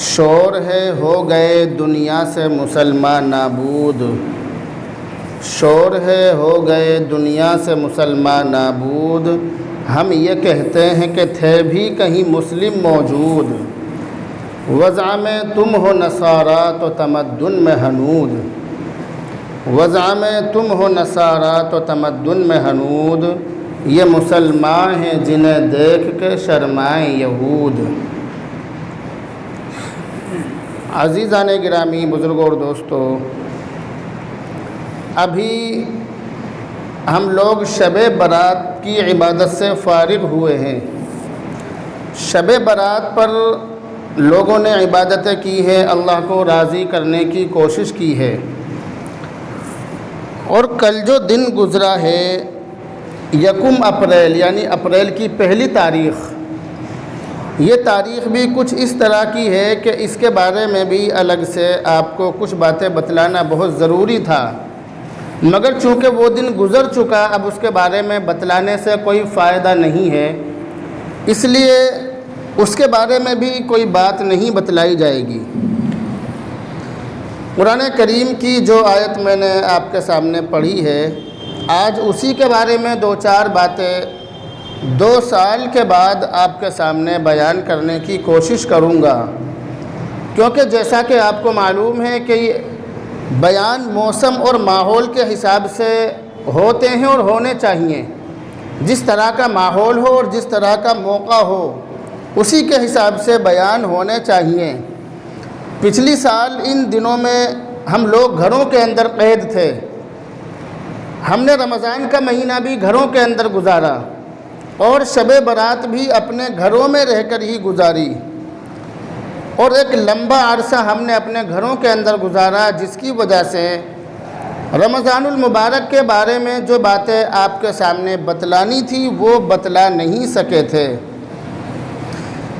شور ہے ہو گئے دنیا سے مسلمان نابود، شور ہے ہو گئے دنیا سے مسلمان نابود، ہم یہ کہتے ہیں کہ تھے بھی کہیں مسلم موجود، وضع میں تم ہو نصارا تو تمدن میں ہنود، وضع میں تم ہو نصارا تو تمدن میں ہنود، یہ مسلمان ہیں جنہیں دیکھ کے شرمائیں یہود۔ عزیزان گرامی، بزرگوں اور دوستو، ابھی ہم لوگ شب برات کی عبادت سے فارغ ہوئے ہیں۔ شب برات پر لوگوں نے عبادتیں کی ہیں، اللہ کو راضی کرنے کی کوشش کی ہے، اور کل جو دن گزرا ہے یکم اپریل یعنی اپریل کی پہلی تاریخ، یہ تاریخ بھی کچھ اس طرح کی ہے کہ اس کے بارے میں بھی الگ سے آپ کو کچھ باتیں بتلانا بہت ضروری تھا، مگر چونکہ وہ دن گزر چکا، اب اس کے بارے میں بتلانے سے کوئی فائدہ نہیں ہے، اس لیے اس کے بارے میں بھی کوئی بات نہیں بتلائی جائے گی۔ قرآن کریم کی جو آیت میں نے آپ کے سامنے پڑھی ہے، آج اسی کے بارے میں دو چار باتیں 2 سال کے بعد آپ کے سامنے بیان کرنے کی کوشش کروں گا، کیونکہ جیسا کہ آپ کو معلوم ہے کہ بیان موسم اور ماحول کے حساب سے ہوتے ہیں اور ہونے چاہیے۔ جس طرح کا ماحول ہو اور جس طرح کا موقع ہو، اسی کے حساب سے بیان ہونے چاہیے۔ پچھلی سال ان دنوں میں ہم لوگ گھروں کے اندر قید تھے، ہم نے رمضان کا مہینہ بھی گھروں کے اندر گزارا، اور شب برات بھی اپنے گھروں میں رہ کر ہی گزاری، اور ایک لمبا عرصہ ہم نے اپنے گھروں کے اندر گزارا، جس کی وجہ سے رمضان المبارک کے بارے میں جو باتیں آپ کے سامنے بتلانی تھی وہ بتلا نہیں سکے تھے۔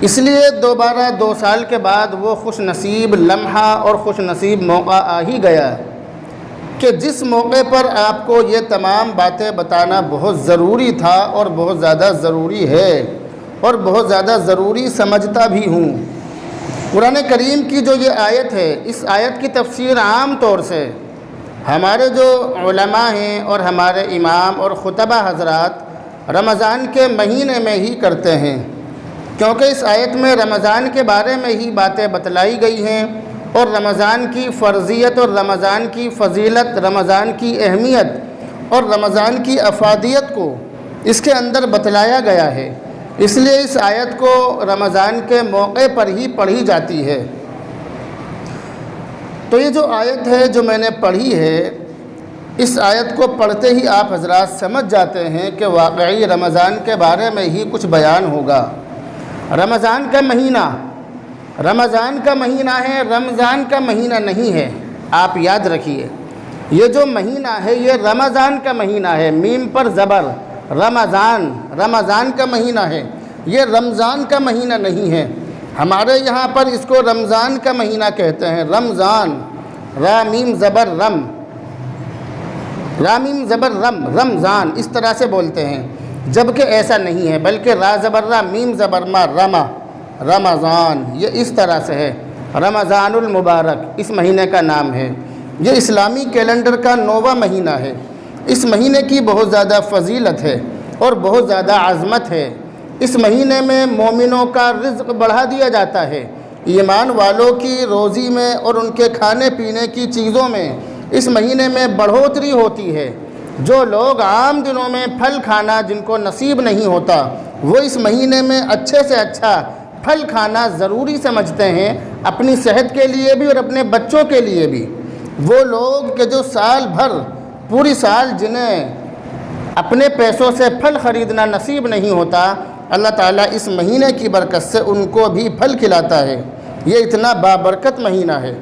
اس لیے دوبارہ 2 سال کے بعد وہ خوش نصیب لمحہ اور خوش نصیب موقع آ ہی گیا کہ جس موقع پر آپ کو یہ تمام باتیں بتانا بہت ضروری تھا، اور بہت زیادہ ضروری ہے، اور بہت زیادہ ضروری سمجھتا بھی ہوں۔ قرآن کریم کی جو یہ آیت ہے، اس آیت کی تفسیر عام طور سے ہمارے جو علماء ہیں اور ہمارے امام اور خطبہ حضرات رمضان کے مہینے میں ہی کرتے ہیں، کیونکہ اس آیت میں رمضان کے بارے میں ہی باتیں بتلائی گئی ہیں، اور رمضان کی فرضیت اور رمضان کی فضیلت، رمضان کی اہمیت اور رمضان کی افادیت کو اس کے اندر بتلایا گیا ہے، اس لیے اس آیت کو رمضان کے موقع پر ہی پڑھی جاتی ہے۔ تو یہ جو آیت ہے جو میں نے پڑھی ہے، اس آیت کو پڑھتے ہی آپ حضرات سمجھ جاتے ہیں کہ واقعی رمضان کے بارے میں ہی کچھ بیان ہوگا۔ رمضان کا مہینہ ہے، رمضان کا مہینہ نہیں ہے، آپ یاد رکھیے، یہ جو مہینہ ہے یہ رمضان کا مہینہ ہے، میم پر زبر، رمضان کا مہینہ ہے، یہ رمضان کا مہینہ نہیں ہے۔ ہمارے یہاں پر اس کو رمضان کا مہینہ کہتے ہیں، رمضان، رامیم زبر رم، رامیم زبر رم، رمضان، اس طرح سے بولتے ہیں، جبکہ ایسا نہیں ہے، بلکہ را زبر را میم زبر ما، رما، رمضان، یہ اس طرح سے ہے۔ رمضان المبارک اس مہینے کا نام ہے، یہ اسلامی کیلنڈر کا 9واں مہینہ ہے۔ اس مہینے کی بہت زیادہ فضیلت ہے اور بہت زیادہ عظمت ہے۔ اس مہینے میں مومنوں کا رزق بڑھا دیا جاتا ہے، ایمان والوں کی روزی میں اور ان کے کھانے پینے کی چیزوں میں اس مہینے میں بڑھوتری ہوتی ہے۔ جو لوگ عام دنوں میں پھل کھانا جن کو نصیب نہیں ہوتا، وہ اس مہینے میں اچھے سے اچھا پھل کھانا ضروری سمجھتے ہیں، اپنی صحت کے لیے بھی اور اپنے بچوں کے لیے بھی۔ وہ لوگ کہ جو سال بھر پوری سال جنہیں اپنے پیسوں سے پھل خریدنا نصیب نہیں ہوتا، اللہ تعالیٰ اس مہینے کی برکت سے ان کو بھی پھل کھلاتا ہے۔ یہ اتنا بابرکت مہینہ ہے۔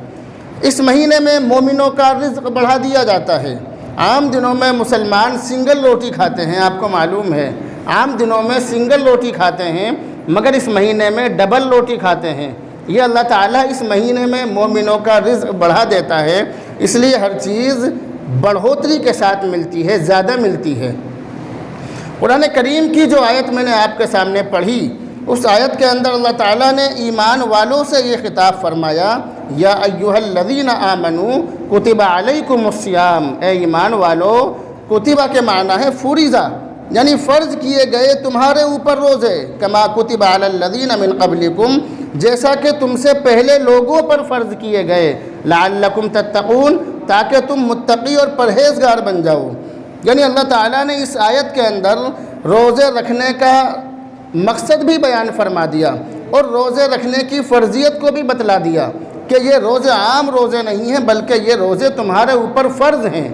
اس مہینے میں مومنوں کا رزق بڑھا دیا جاتا ہے۔ عام دنوں میں مسلمان سنگل روٹی کھاتے ہیں، آپ کو معلوم ہے، عام دنوں میں سنگل روٹی کھاتے ہیں، مگر اس مہینے میں ڈبل روٹی کھاتے ہیں۔ یہ اللہ تعالیٰ اس مہینے میں مومنوں کا رزق بڑھا دیتا ہے، اس لیے ہر چیز بڑھوتری کے ساتھ ملتی ہے، زیادہ ملتی ہے۔ قرآن کریم کی جو آیت میں نے آپ کے سامنے پڑھی، اس آیت کے اندر اللہ تعالیٰ نے ایمان والوں سے یہ خطاب فرمایا، یا ایھا الذین آمنوا کتب علیکم الصیام، اے ایمان والو، کتبہ کے معنی ہے فریضہ، یعنی فرض کیے گئے تمہارے اوپر روزے، کما کتب علی الذین من قبلکم، جیسا کہ تم سے پہلے لوگوں پر فرض کیے گئے، لعلکم تتقون، تاکہ تم متقی اور پرہیزگار بن جاؤ۔ یعنی اللہ تعالیٰ نے اس آیت کے اندر روزے رکھنے کا مقصد بھی بیان فرما دیا اور روزے رکھنے کی فرضیت کو بھی بتلا دیا کہ یہ روزے عام روزے نہیں ہیں، بلکہ یہ روزے تمہارے اوپر فرض ہیں۔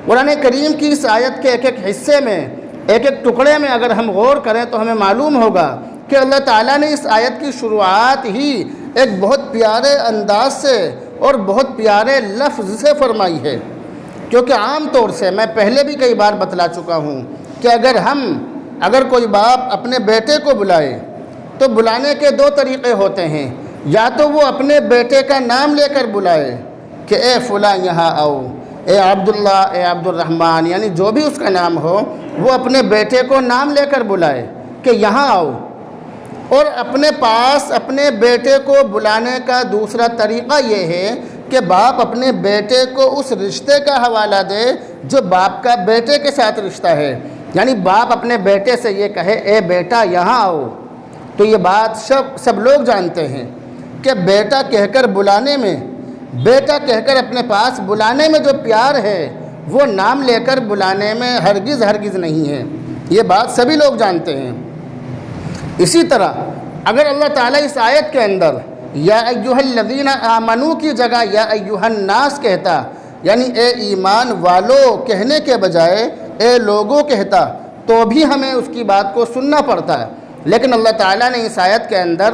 قرآن کریم کی اس آیت کے ایک ایک حصے میں، ایک ایک ٹکڑے میں اگر ہم غور کریں تو ہمیں معلوم ہوگا کہ اللہ تعالیٰ نے اس آیت کی شروعات ہی ایک بہت پیارے انداز سے اور بہت پیارے لفظ سے فرمائی ہے، کیونکہ عام طور سے میں پہلے بھی کئی بار بتلا چکا ہوں کہ اگر کوئی باپ اپنے بیٹے کو بلائے تو بلانے کے دو طریقے ہوتے ہیں، یا تو وہ اپنے بیٹے کا نام لے کر بلائے کہ اے فلاں یہاں آؤ، اے عبداللہ، اے عبد الرحمن، یعنی جو بھی اس کا نام ہو، وہ اپنے بیٹے کو نام لے کر بلائے کہ یہاں آؤ۔ اور اپنے پاس اپنے بیٹے کو بلانے کا دوسرا طریقہ یہ ہے کہ باپ اپنے بیٹے کو اس رشتے کا حوالہ دے جو باپ کا بیٹے کے ساتھ رشتہ ہے، یعنی باپ اپنے بیٹے سے یہ کہے اے بیٹا یہاں آؤ۔ تو یہ بات سب لوگ جانتے ہیں کہ بیٹا کہہ کر بلانے میں، بیٹا کہہ کر اپنے پاس بلانے میں جو پیار ہے وہ نام لے کر بلانے میں ہرگز نہیں ہے، یہ بات سبھی لوگ جانتے ہیں۔ اسی طرح اگر اللہ تعالیٰ اس آیت کے اندر یا ایھا الذین آمنوا کی جگہ یا ایھا الناس کہتا، یعنی اے ایمان والو کہنے کے بجائے اے لوگوں کہتا، تو بھی ہمیں اس کی بات کو سننا پڑتا ہے، لیکن اللہ تعالیٰ نے اس آیت کے اندر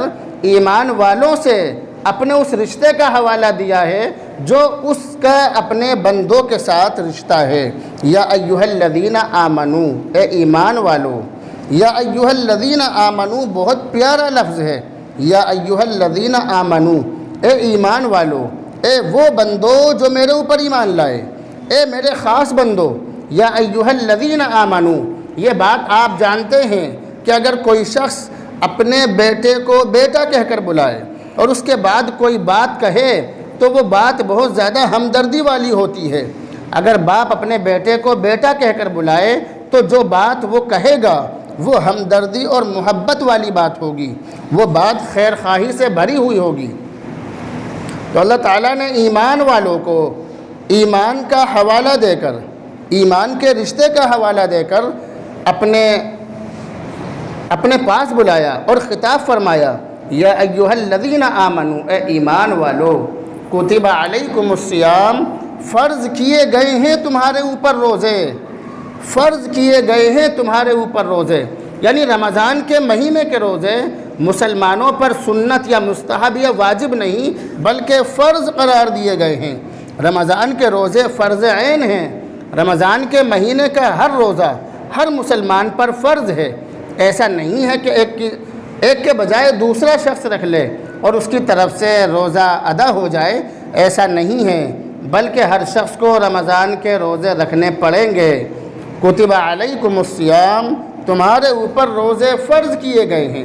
ایمان والوں سے اپنے اس رشتے کا حوالہ دیا ہے جو اس کا اپنے بندوں کے ساتھ رشتہ ہے۔ یا ایھا الذین آمنوا، اے ایمان والو، یا ایھا الذین آمنوا بہت پیارا لفظ ہے، یا ایھا الذین آمنوا، اے ایمان والو، اے وہ بندو جو میرے اوپر ایمان لائے، اے میرے خاص بندو، یا ایھا الذین آمنوا۔ یہ بات آپ جانتے ہیں کہ اگر کوئی شخص اپنے بیٹے کو بیٹا کہہ کر بلائے اور اس کے بعد کوئی بات کہے تو وہ بات بہت زیادہ ہمدردی والی ہوتی ہے۔ اگر باپ اپنے بیٹے کو بیٹا کہہ کر بلائے تو جو بات وہ کہے گا وہ ہمدردی اور محبت والی بات ہوگی، وہ بات خیر خواہی سے بھری ہوئی ہوگی۔ تو اللہ تعالیٰ نے ایمان والوں کو ایمان کا حوالہ دے کر، ایمان کے رشتے کا حوالہ دے کر اپنے پاس بلایا اور خطاب فرمایا، یا ایھا الذین آمنوا، اے ایمان والو، کتب علیکم الصیام، فرض کیے گئے ہیں تمہارے اوپر روزے، فرض کیے گئے ہیں تمہارے اوپر روزے، یعنی رمضان کے مہینے کے روزے مسلمانوں پر سنت یا مستحب یا واجب نہیں بلکہ فرض قرار دیے گئے ہیں۔ رمضان کے روزے فرض عین ہیں، رمضان کے مہینے کا ہر روزہ ہر مسلمان پر فرض ہے۔ ایسا نہیں ہے کہ ایک کے بجائے دوسرا شخص رکھ لے اور اس کی طرف سے روزہ ادا ہو جائے، ایسا نہیں ہے، بلکہ ہر شخص کو رمضان کے روزے رکھنے پڑیں گے۔ کتب علیکم الصیام، تمہارے اوپر روزے فرض کیے گئے ہیں،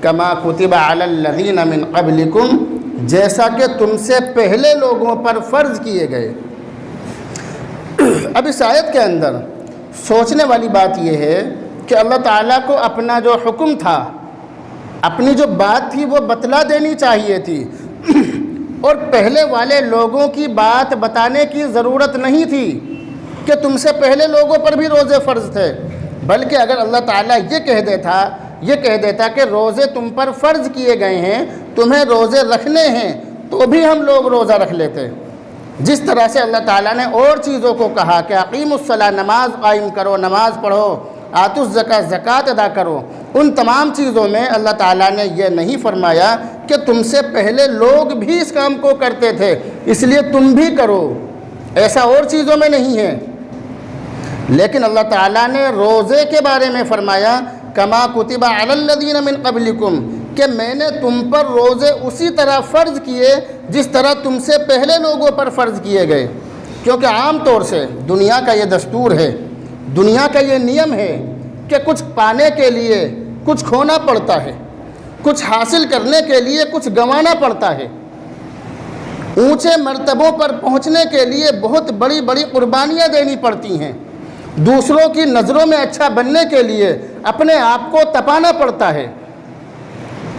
کما کتب علی الذین من قبلکم، جیسا کہ تم سے پہلے لوگوں پر فرض کیے گئے۔ اب اس آیت کے اندر سوچنے والی بات یہ ہے کہ اللہ تعالیٰ کو اپنا جو حکم تھا، اپنی جو بات تھی وہ بتلا دینی چاہیے تھی اور پہلے والے لوگوں کی بات بتانے کی ضرورت نہیں تھی کہ تم سے پہلے لوگوں پر بھی روزے فرض تھے، بلکہ اگر اللہ تعالیٰ یہ کہہ دیتا کہ روزے تم پر فرض کیے گئے ہیں، تمہیں روزے رکھنے ہیں، تو بھی ہم لوگ روزہ رکھ لیتے۔ جس طرح سے اللہ تعالیٰ نے اور چیزوں کو کہا کہ اقیموا الصلاۃ، نماز قائم کرو، نماز پڑھو، آتوا الزکاۃ، زکوٰۃ ادا کرو، ان تمام چیزوں میں اللہ تعالیٰ نے یہ نہیں فرمایا کہ تم سے پہلے لوگ بھی اس کام کو کرتے تھے اس لیے تم بھی کرو، ایسا اور چیزوں میں نہیں ہے۔ لیکن اللہ تعالیٰ نے روزے کے بارے میں فرمایا، کما کتب علی الذین من قبلکم، کہ میں نے تم پر روزے اسی طرح فرض کیے جس طرح تم سے پہلے لوگوں پر فرض کیے گئے، کیونکہ عام طور سے دنیا کا یہ دستور ہے، دنیا کا یہ نیم ہے کہ کچھ پانے کے لیے کچھ کھونا پڑتا ہے، کچھ حاصل کرنے کے لیے کچھ گنوانا پڑتا ہے، اونچے مرتبوں پر پہنچنے کے لیے بہت بڑی بڑی قربانیاں دینی پڑتی ہیں، دوسروں کی نظروں میں اچھا بننے کے لیے اپنے آپ کو تپانا پڑتا ہے۔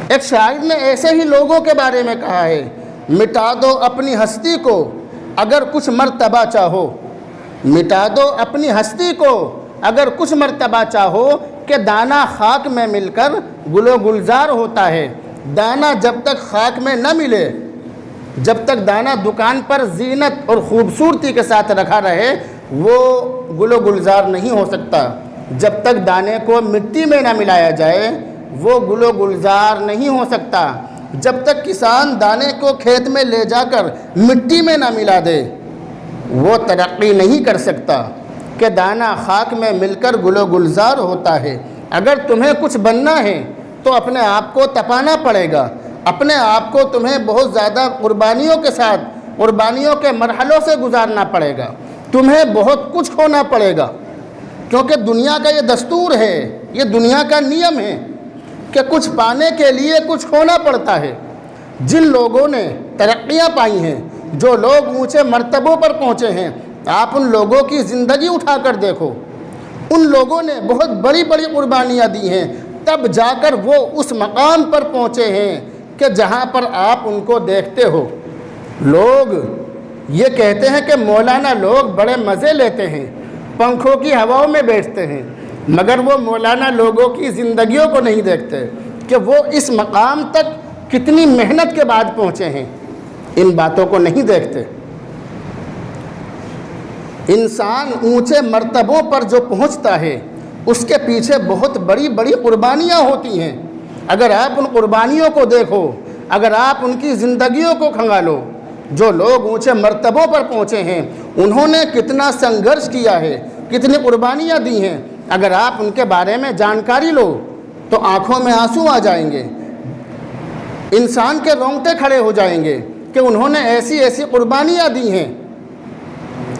ایک شاعر نے ایسے ہی لوگوں کے بارے میں کہا ہے، مٹا دو اپنی ہستی کو اگر کچھ مرتبہ چاہو، مٹا دو اپنی ہستی کو اگر کچھ مرتبہ چاہو، کہ دانہ خاک میں مل کر گل و گلزار ہوتا ہے۔ دانہ جب تک خاک میں نہ ملے، جب تک دانہ دکان پر زینت اور خوبصورتی کے ساتھ رکھا رہے، وہ گل و گلزار نہیں ہو سکتا۔ جب تک دانے کو مٹی میں نہ ملایا جائے، وہ گل و گلزار نہیں ہو سکتا۔ جب تک کسان دانے کو کھیت میں لے جا کر مٹی میں نہ ملا دے، وہ ترقی نہیں کر سکتا۔ کہ دانہ خاک میں مل کر گل و گلزار ہوتا ہے۔ اگر تمہیں کچھ بننا ہے تو اپنے آپ کو تپانا پڑے گا، اپنے آپ کو تمہیں بہت زیادہ قربانیوں کے ساتھ، قربانیوں کے مرحلوں سے گزارنا پڑے گا، تمہیں بہت کچھ کھونا پڑے گا، کیونکہ دنیا کا یہ دستور ہے، یہ دنیا کا نیم ہے کہ کچھ پانے کے لیے کچھ کھونا پڑتا ہے۔ جن لوگوں نے ترقیاں پائی ہیں، جو لوگ اونچے مرتبوں پر پہنچے ہیں، آپ ان لوگوں کی زندگی اٹھا کر دیکھو، ان لوگوں نے بہت بڑی بڑی قربانیاں دی ہیں، تب جا کر وہ اس مقام پر پہنچے ہیں کہ جہاں پر آپ ان کو دیکھتے ہو۔ لوگ یہ کہتے ہیں کہ مولانا لوگ بڑے مزے لیتے ہیں، پنکھوں کی ہواؤں میں بیٹھتے ہیں، مگر وہ مولانا لوگوں کی زندگیوں کو نہیں دیکھتے کہ وہ اس مقام تک کتنی محنت کے بعد پہنچے ہیں، ان باتوں کو نہیں دیکھتے۔ انسان اونچے مرتبوں پر جو پہنچتا ہے، اس کے پیچھے بہت بڑی بڑی قربانیاں ہوتی ہیں۔ اگر آپ ان قربانیوں کو دیکھو، اگر آپ ان کی زندگیوں کو کھنگالو، جو لوگ اونچے مرتبوں پر پہنچے ہیں، انہوں نے کتنا سنگھرش کیا ہے، کتنی قربانیاں دی ہیں، اگر آپ ان کے بارے میں جانکاری لو تو آنکھوں میں آنسو آ جائیں گے، انسان کے رونگٹے کھڑے ہو جائیں گے کہ انہوں نے ایسی ایسی قربانیاں دی ہیں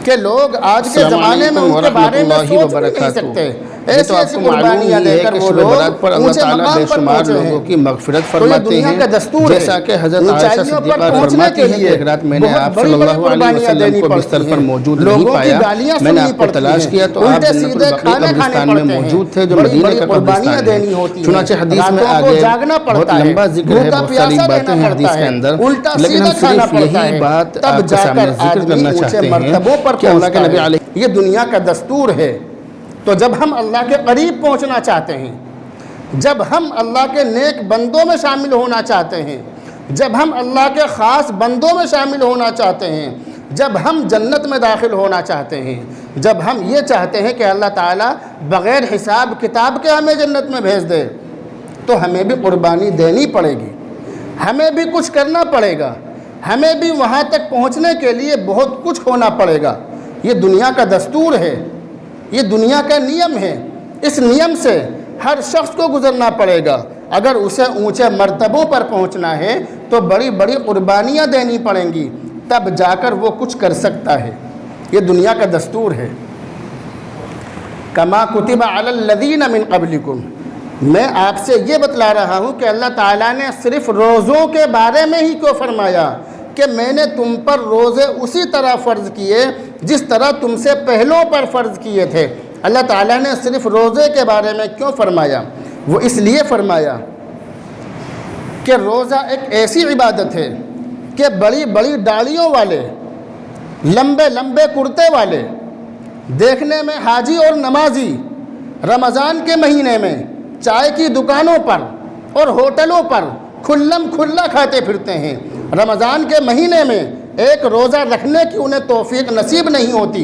کہ لوگ آج کے زمانے میں ان کے بارے میں سوچ بھی نہیں سکتے۔ ایسی ایسی قربانیاں دے کر وہ لوگ اونچے مقام پر پہنچے ہیں۔ لوگوں کی مغفرت تو یہ فرماتے دنیا ہیں، کا دستور ہے، جیسا کہ حضرت عائشہ اونچائیوں پر صدیقہ پہنچنے فرماتی کے ہیں کہ لیے ایک رات میں نے بہت آپ بڑی صلی بڑی اللہ علیہ قربانیاں وسلم دینی کو پڑتی بستر ہیں، پر موجود نہیں لوگوں کی پایا، گالیاں میں نے سننی آپ کو پڑتی تلاش ہیں، کیا تو آپ الٹے جنت سیدھے البقیع کھانے کھانے قبرستان میں پڑتے ہیں، موجود تھے، جو بڑی مدینہ بڑی کا قربانیاں قبرستان ہے۔ دینی ہوتی ہیں، چنانچہ حدیث میں راتوں کو آگے جاگنا بہت پڑتا ہے، لمبا ذکر ہے، بھوکا بہت ساری پیاسا باتیں رہنا ہیں حدیث پڑتا کے ہے، اندر، الٹا لیکن ہم سیدھا کھانا صرف پڑتا یہی ہے، بات تب آپ کے جا سامنے کر ذکر آدمی کرنا اونچے چاہتے ہیں مرتبوں پر کہ اللہ کے پہنچتا نبی ہے۔ علیہ یہ دنیا کا دستور ہے۔ تو جب ہم اللہ کے قریب پہنچنا چاہتے ہیں، جب ہم اللہ کے نیک بندوں میں شامل ہونا چاہتے ہیں، جب ہم اللہ کے خاص بندوں میں شامل ہونا چاہتے ہیں، جب ہم جنت میں داخل ہونا چاہتے ہیں، جب ہم یہ چاہتے ہیں کہ اللہ تعالیٰ بغیر حساب کتاب کے ہمیں جنت میں بھیج دے، تو ہمیں بھی قربانی دینی پڑے گی، ہمیں بھی کچھ کرنا پڑے گا، ہمیں بھی وہاں تک پہنچنے کے لیے بہت کچھ ہونا پڑے گا۔ یہ دنیا کا دستور ہے، یہ دنیا کا نیم ہے، اس نیم سے ہر شخص کو گزرنا پڑے گا۔ اگر اسے اونچے مرتبوں پر پہنچنا ہے تو بڑی بڑی قربانیاں دینی پڑیں گی، تب جا کر وہ کچھ کر سکتا ہے۔ یہ دنیا کا دستور ہے۔ کما کتب علی الذین من قبلکم، میں آپ سے یہ بتلا رہا ہوں کہ اللہ تعالیٰ نے صرف روزوں کے بارے میں ہی کیوں فرمایا کہ میں نے تم پر روزے اسی طرح فرض کیے جس طرح تم سے پہلوں پر فرض کیے تھے۔ اللہ تعالیٰ نے صرف روزے کے بارے میں کیوں فرمایا؟ وہ اس لیے فرمایا کہ روزہ ایک ایسی عبادت ہے کہ بڑی بڑی داڑھیوں والے، لمبے لمبے کرتے والے، دیکھنے میں حاجی اور نمازی، رمضان کے مہینے میں چائے کی دکانوں پر اور ہوٹلوں پر کھلم کھلا کھاتے پھرتے ہیں۔ رمضان کے مہینے میں ایک روزہ رکھنے کی انہیں توفیق نصیب نہیں ہوتی۔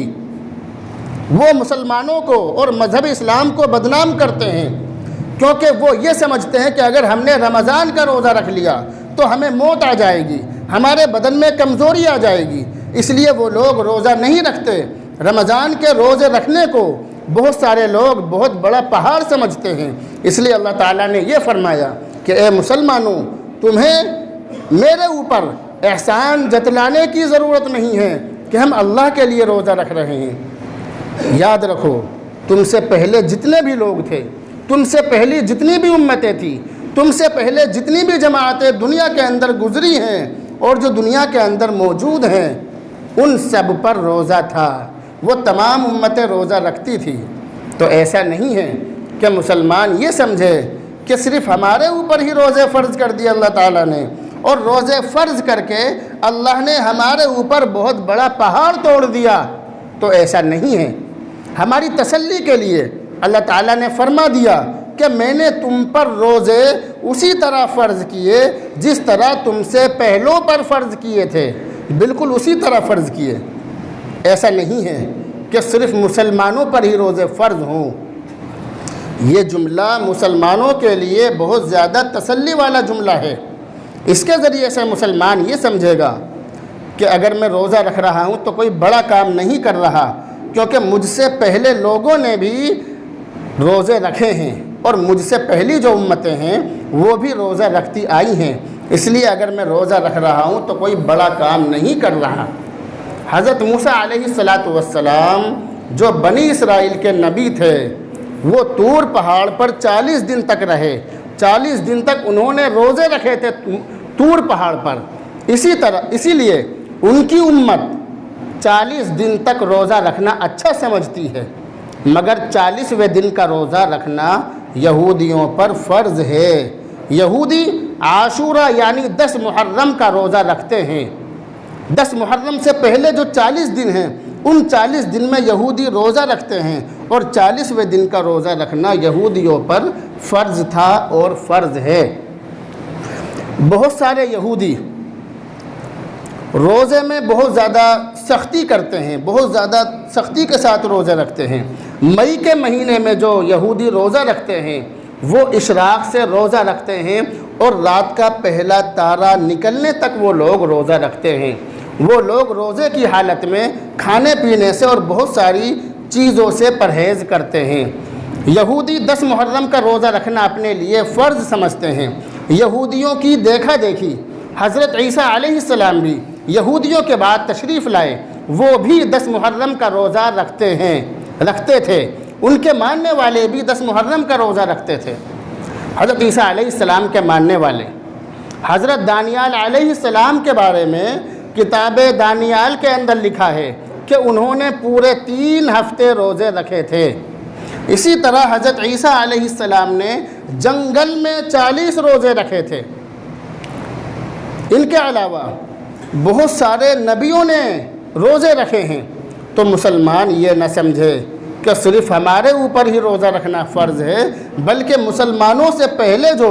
وہ مسلمانوں کو اور مذہب اسلام کو بدنام کرتے ہیں، کیونکہ وہ یہ سمجھتے ہیں کہ اگر ہم نے رمضان کا روزہ رکھ لیا تو ہمیں موت آ جائے گی، ہمارے بدن میں کمزوری آ جائے گی، اس لیے وہ لوگ روزہ نہیں رکھتے۔ رمضان کے روزے رکھنے کو بہت سارے لوگ بہت بڑا پہاڑ سمجھتے ہیں، اس لیے اللہ تعالیٰ نے یہ فرمایا کہ اے مسلمانوں، تمہیں میرے اوپر احسان جتلانے کی ضرورت نہیں ہے کہ ہم اللہ کے لیے روزہ رکھ رہے ہیں۔ یاد رکھو، تم سے پہلے جتنے بھی لوگ تھے، تم سے پہلی جتنی بھی امتیں تھیں، تم سے پہلے جتنی بھی جماعتیں دنیا کے اندر گزری ہیں اور جو دنیا کے اندر موجود ہیں ان سب پر روزہ تھا، وہ تمام امتیں روزہ رکھتی تھی۔ تو ایسا نہیں ہے کہ مسلمان یہ سمجھے کہ صرف ہمارے اوپر ہی روزے فرض کر دیا اللہ تعالیٰ نے، اور روزے فرض کر کے اللہ نے ہمارے اوپر بہت بڑا پہاڑ توڑ دیا، تو ایسا نہیں ہے۔ ہماری تسلی کے لیے اللہ تعالیٰ نے فرما دیا کہ میں نے تم پر روزے اسی طرح فرض کیے جس طرح تم سے پہلوں پر فرض کیے تھے، بالکل اسی طرح فرض کیے۔ ایسا نہیں ہے کہ صرف مسلمانوں پر ہی روزے فرض ہوں۔ یہ جملہ مسلمانوں کے لیے بہت زیادہ تسلی والا جملہ ہے۔ اس کے ذریعے سے مسلمان یہ سمجھے گا کہ اگر میں روزہ رکھ رہا ہوں تو کوئی بڑا کام نہیں کر رہا، کیونکہ مجھ سے پہلے لوگوں نے بھی روزے رکھے ہیں اور مجھ سے پہلی جو امتیں ہیں وہ بھی روزہ رکھتی آئی ہیں، اس لیے اگر میں روزہ رکھ رہا ہوں تو کوئی بڑا کام نہیں کر رہا۔ حضرت موسیٰ علیہ السلام جو بنی اسرائیل کے نبی تھے، وہ طور پہاڑ پر 40 دن تک رہے، 40 دن تک انہوں نے روزے رکھے تھے طور پہاڑ پر۔ اسی لیے ان کی امت 40 دن تک روزہ رکھنا اچھا سمجھتی ہے، مگر 40ویں دن کا روزہ رکھنا یہودیوں پر فرض ہے۔ یہودی عاشورہ یعنی 10 محرم کا روزہ رکھتے ہیں۔ 10 محرم سے پہلے جو 40 دن ہیں ان 40 دن میں یہودی روزہ رکھتے ہیں، اور 40ویں دن کا روزہ رکھنا یہودیوں پر فرض تھا اور فرض ہے۔ بہت سارے یہودی روزے میں بہت زیادہ سختی کرتے ہیں، بہت زیادہ سختی کے ساتھ روزے رکھتے ہیں۔ مئی کے مہینے میں جو یہودی روزہ رکھتے ہیں وہ اشراق سے روزہ رکھتے ہیں، اور رات کا پہلا تارا نکلنے تک وہ لوگ روزہ رکھتے ہیں۔ وہ لوگ روزے کی حالت میں کھانے پینے سے اور بہت ساری چیزوں سے پرہیز کرتے ہیں۔ یہودی 10 محرم کا روزہ رکھنا اپنے لیے فرض سمجھتے ہیں۔ یہودیوں کی دیکھا دیکھی حضرت عیسیٰ علیہ السلام بھی یہودیوں کے بعد تشریف لائے، وہ بھی 10 محرم کا روزہ رکھتے تھے۔ ان کے ماننے والے بھی 10 محرم کا روزہ رکھتے تھے۔ حضرت عیسیٰ علیہ السلام کے ماننے والے، حضرت دانیال علیہ السلام کے بارے میں کتاب دانیال کے اندر لکھا ہے کہ انہوں نے پورے 3 ہفتے روزے رکھے تھے۔ اسی طرح حضرت عیسیٰ علیہ السلام نے جنگل میں 40 روزے رکھے تھے۔ ان کے علاوہ بہت سارے نبیوں نے روزے رکھے ہیں۔ تو مسلمان یہ نہ سمجھے کہ صرف ہمارے اوپر ہی روزہ رکھنا فرض ہے، بلکہ مسلمانوں سے پہلے جو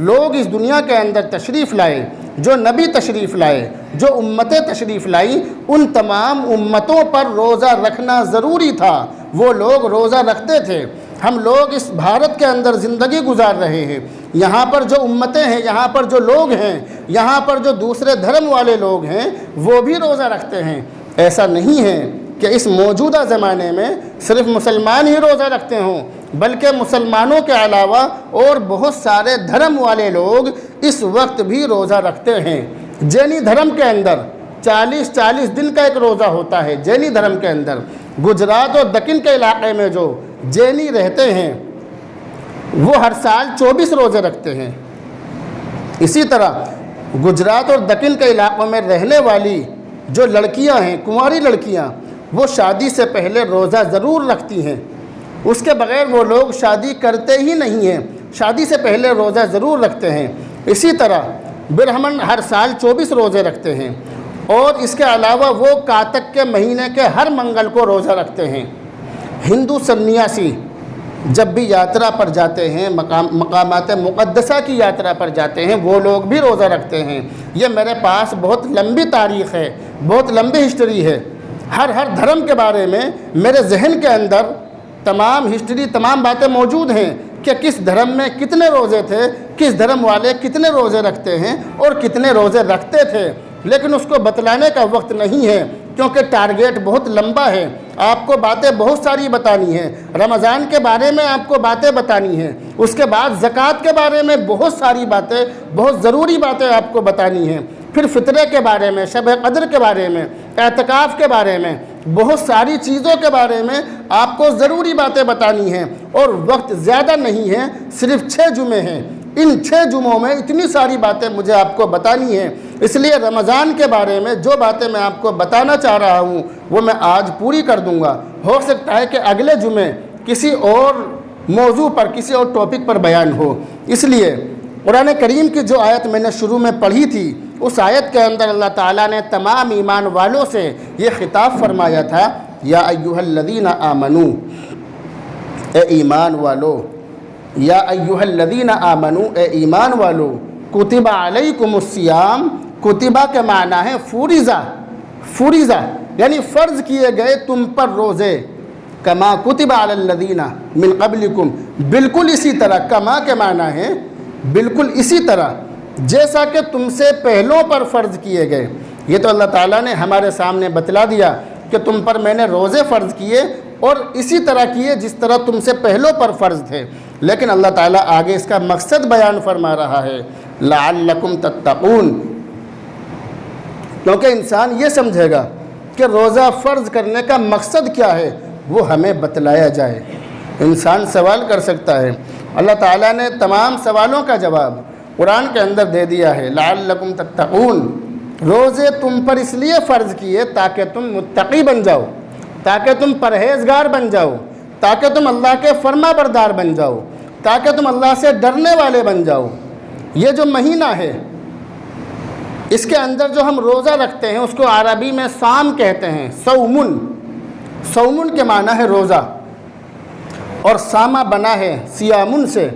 لوگ اس دنیا کے اندر تشریف لائے، جو نبی تشریف لائے، جو امتیں تشریف لائیں، ان تمام امتوں پر روزہ رکھنا ضروری تھا۔ وہ لوگ روزہ رکھتے تھے۔ ہم لوگ اس بھارت کے اندر زندگی گزار رہے ہیں، یہاں پر جو امتیں ہیں، یہاں پر جو لوگ ہیں، یہاں پر جو دوسرے دھرم والے لوگ ہیں وہ بھی روزہ رکھتے ہیں۔ ایسا نہیں ہے کہ اس موجودہ زمانے میں صرف مسلمان ہی روزہ رکھتے ہوں، بلکہ مسلمانوں کے علاوہ اور بہت سارے دھرم والے لوگ اس وقت بھی روزہ رکھتے ہیں۔ جینی دھرم کے اندر 40 دن کا ایک روزہ ہوتا ہے۔ جینی دھرم کے اندر گجرات اور دکن کے علاقے میں جو جینی رہتے ہیں وہ ہر سال 24 روزے رکھتے ہیں۔ اسی طرح گجرات اور دکن کے علاقوں میں رہنے والی جو لڑکیاں ہیں، کنواری لڑکیاں، وہ شادی سے پہلے روزہ ضرور رکھتی ہیں۔ اس کے بغیر وہ لوگ شادی کرتے ہی نہیں ہیں، شادی سے پہلے روزہ ضرور رکھتے ہیں۔ اسی طرح برہمن ہر سال 24 روزے رکھتے ہیں، اور اس کے علاوہ وہ کاتک کے مہینے کے ہر منگل کو روزہ رکھتے ہیں۔ ہندو سنیاسی جب بھی یاترا پر جاتے ہیں، مقامات مقدسہ کی یاترا پر جاتے ہیں، وہ لوگ بھی روزہ رکھتے ہیں۔ یہ میرے پاس بہت لمبی تاریخ ہے، بہت لمبی ہسٹری ہے۔ ہر دھرم کے بارے میں میرے ذہن کے اندر تمام ہسٹری، تمام باتیں موجود ہیں کہ کس دھرم میں کتنے روزے تھے، کس دھرم والے کتنے روزے رکھتے ہیں اور کتنے روزے رکھتے تھے، لیکن اس کو بتلانے کا وقت نہیں ہے کیونکہ ٹارگیٹ بہت لمبا ہے۔ آپ کو باتیں بہت ساری بتانی ہیں۔ رمضان کے بارے میں آپ کو باتیں بتانی ہیں، اس کے بعد زکوٰۃ کے بارے میں بہت ساری باتیں، بہت ضروری باتیں آپ کو بتانی ہیں، پھر فطرے کے بارے میں، شب قدر کے بارے میں، اعتکاف کے بارے میں، بہت ساری چیزوں کے بارے میں آپ کو ضروری باتیں بتانی ہیں، اور وقت زیادہ نہیں ہے، صرف 6 جمعے ہیں۔ ان 6 جمعوں میں اتنی ساری باتیں مجھے آپ کو بتانی ہیں، اس لیے رمضان کے بارے میں جو باتیں میں آپ کو بتانا چاہ رہا ہوں وہ میں آج پوری کر دوں گا۔ ہو سکتا ہے کہ اگلے جمعے کسی اور موضوع پر، کسی اور ٹاپک پر بیان ہو۔ اس لیے قرآن کریم کی جو آیت میں نے شروع میں پڑھی تھی، اس آیت کے اندر اللہ تعالیٰ نے تمام ایمان والوں سے یہ خطاب فرمایا تھا، یا ایھا الذین آمنو، اے ایمان والو، یا ایھا الذین آمنو، اے ایمان والو، کتب علیکم الصیام، کتبہ کے معنی ہے فریضہ، فریضہ یعنی فرض کیے گئے تم پر روزے، کما کتب علی الذین من قبلکم، بالکل اسی طرح، کما کے معنی ہے بالکل اسی طرح جیسا کہ تم سے پہلوں پر فرض کیے گئے۔ یہ تو اللہ تعالیٰ نے ہمارے سامنے بتلا دیا کہ تم پر میں نے روزے فرض کیے اور اسی طرح کیے جس طرح تم سے پہلوں پر فرض تھے، لیکن اللہ تعالیٰ آگے اس کا مقصد بیان فرما رہا ہے، لعلکم تتقون، کیونکہ انسان یہ سمجھے گا کہ روزہ فرض کرنے کا مقصد کیا ہے، وہ ہمیں بتلایا جائے۔ انسان سوال کر سکتا ہے، اللہ تعالیٰ نے تمام سوالوں کا جواب قرآن کے اندر دے دیا ہے، لعلکم تتقون، روزے تم پر اس لیے فرض کیے تاکہ تم متقی بن جاؤ، تاکہ تم پرہیزگار بن جاؤ، تاکہ تم اللہ کے فرما بردار بن جاؤ، تاکہ تم اللہ سے ڈرنے والے بن جاؤ۔ یہ جو مہینہ ہے، اس کے اندر جو ہم روزہ رکھتے ہیں اس کو عربی میں صام کہتے ہیں، صومن، صومن کے معنی ہے روزہ، اور سامہ بنا ہے سیامن سے۔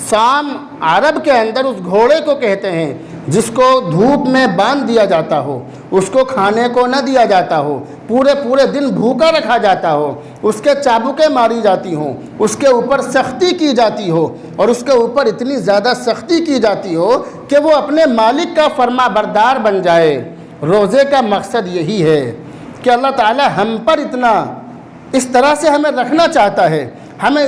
سام عرب کے اندر اس گھوڑے کو کہتے ہیں جس کو دھوپ میں باندھ دیا جاتا ہو، اس کو کھانے کو نہ دیا جاتا ہو، پورے دن بھوکا رکھا جاتا ہو، اس کے چابکیں ماری جاتی ہوں، اس کے اوپر سختی کی جاتی ہو، اور اس کے اوپر اتنی زیادہ سختی کی جاتی ہو کہ وہ اپنے مالک کا فرما بردار بن جائے۔ روزے کا مقصد یہی ہے کہ اللہ تعالی ہم پر اتنا اس طرح سے ہمیں رکھنا چاہتا ہے، ہمیں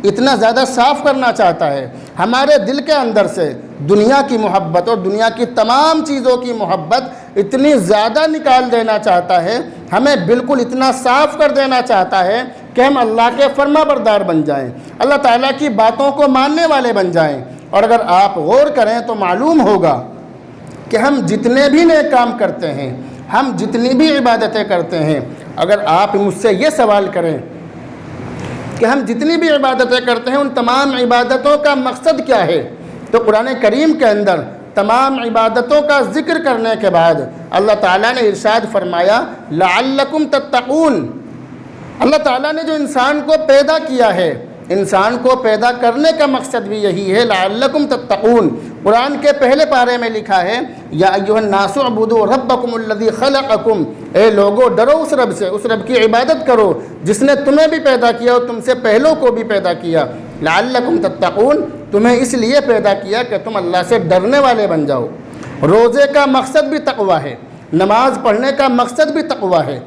اتنا زیادہ صاف کرنا چاہتا ہے، ہمارے دل کے اندر سے دنیا کی محبت اور دنیا کی تمام چیزوں کی محبت اتنی زیادہ نکال دینا چاہتا ہے، ہمیں بالکل اتنا صاف کر دینا چاہتا ہے کہ ہم اللہ کے فرما بردار بن جائیں، اللہ تعالیٰ کی باتوں کو ماننے والے بن جائیں۔ اور اگر آپ غور کریں تو معلوم ہوگا کہ ہم جتنے بھی نیک کام کرتے ہیں، ہم جتنی بھی عبادتیں کرتے ہیں، اگر آپ مجھ سے یہ سوال کریں کہ ہم جتنی بھی عبادتیں کرتے ہیں ان تمام عبادتوں کا مقصد کیا ہے، تو قرآن کریم کے اندر تمام عبادتوں کا ذکر کرنے کے بعد اللہ تعالیٰ نے ارشاد فرمایا، لعلکم تتقون۔ اللہ تعالیٰ نے جو انسان کو پیدا کیا ہے، انسان کو پیدا کرنے کا مقصد بھی یہی ہے، لعلکم تتقون۔ قرآن کے پہلے پارے میں لکھا ہے، یا ایھا الناس اعبدوا ربکم الذی خلقکم، اے لوگو ڈرو اس رب سے، اس رب کی عبادت کرو جس نے تمہیں بھی پیدا کیا اور تم سے پہلوں کو بھی پیدا کیا، لعلکم تتقون، تمہیں اس لیے پیدا کیا کہ تم اللہ سے ڈرنے والے بن جاؤ۔ روزے کا مقصد بھی تقویٰ ہے، نماز پڑھنے کا مقصد بھی تقویٰ ہے،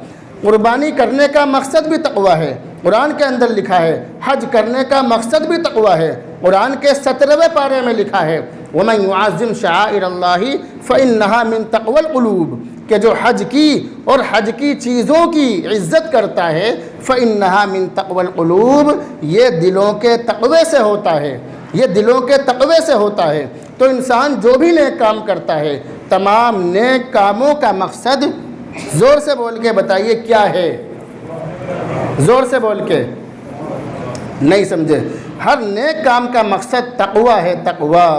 قربانی کرنے کا مقصد بھی تقویٰ ہے۔ قرآن کے اندر لکھا ہے حج کرنے کا مقصد بھی تقویٰ ہے۔ قرآن کے 17ویں پارے میں لکھا ہے، وَمَن يُعَظِّمْ شَعَائِرَ اللَّهِ فَإِنَّهَا مِن تَقْوَى الْقُلُوبِ، کہ جو حج کی اور حج کی چیزوں کی عزت کرتا ہے، فَإِنَّهَا مِن تَقْوَى الْقُلُوبِ، یہ دلوں کے تقوی سے ہوتا ہے، یہ دلوں کے تقوی سے ہوتا ہے۔ تو انسان جو بھی نیک کام کرتا ہے، تمام نیک کاموں کا مقصد زور سے بول کے بتائیے کیا ہے؟ زور سے بول کے نہیں سمجھے؟ ہر نیک کام کا مقصد تقویٰ ہے، تقویٰ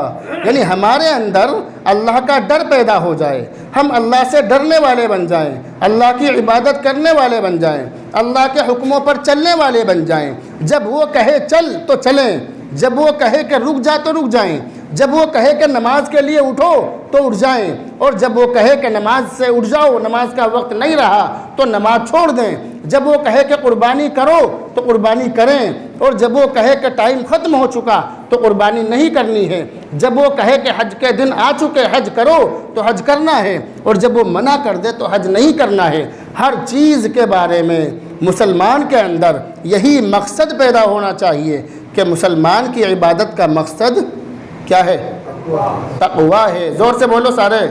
یعنی ہمارے اندر اللہ کا ڈر پیدا ہو جائے، ہم اللہ سے ڈرنے والے بن جائیں، اللہ کی عبادت کرنے والے بن جائیں، اللہ کے حکموں پر چلنے والے بن جائیں۔ جب وہ کہے چل تو چلیں، جب وہ کہے کہ رک جا تو رک جائیں، جب وہ کہے کہ نماز کے لیے اٹھو تو اٹھ جائیں، اور جب وہ کہے کہ نماز سے اٹھ جاؤ، نماز کا وقت نہیں رہا تو نماز چھوڑ دیں، جب وہ کہے کہ قربانی کرو تو قربانی کریں، اور جب وہ کہے کہ ٹائم ختم ہو چکا تو قربانی نہیں کرنی ہے، جب وہ کہے کہ حج کے دن آ چکے حج کرو تو حج کرنا ہے، اور جب وہ منع کر دے تو حج نہیں کرنا ہے۔ ہر چیز کے بارے میں مسلمان کے اندر یہی مقصد پیدا ہونا چاہیے کہ مسلمان کی عبادت کا مقصد کیا ہے؟ تقویٰ ہے۔ زور سے بولو سارے،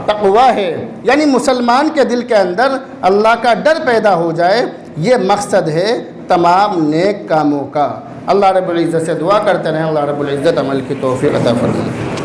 تقویٰ ہے، یعنی مسلمان کے دل کے اندر اللہ کا ڈر پیدا ہو جائے، یہ مقصد ہے تمام نیک کاموں کا۔ اللہ رب العزت سے دعا کرتے رہیں، اللہ رب العزت عمل کی توفیق عطا فرمائے۔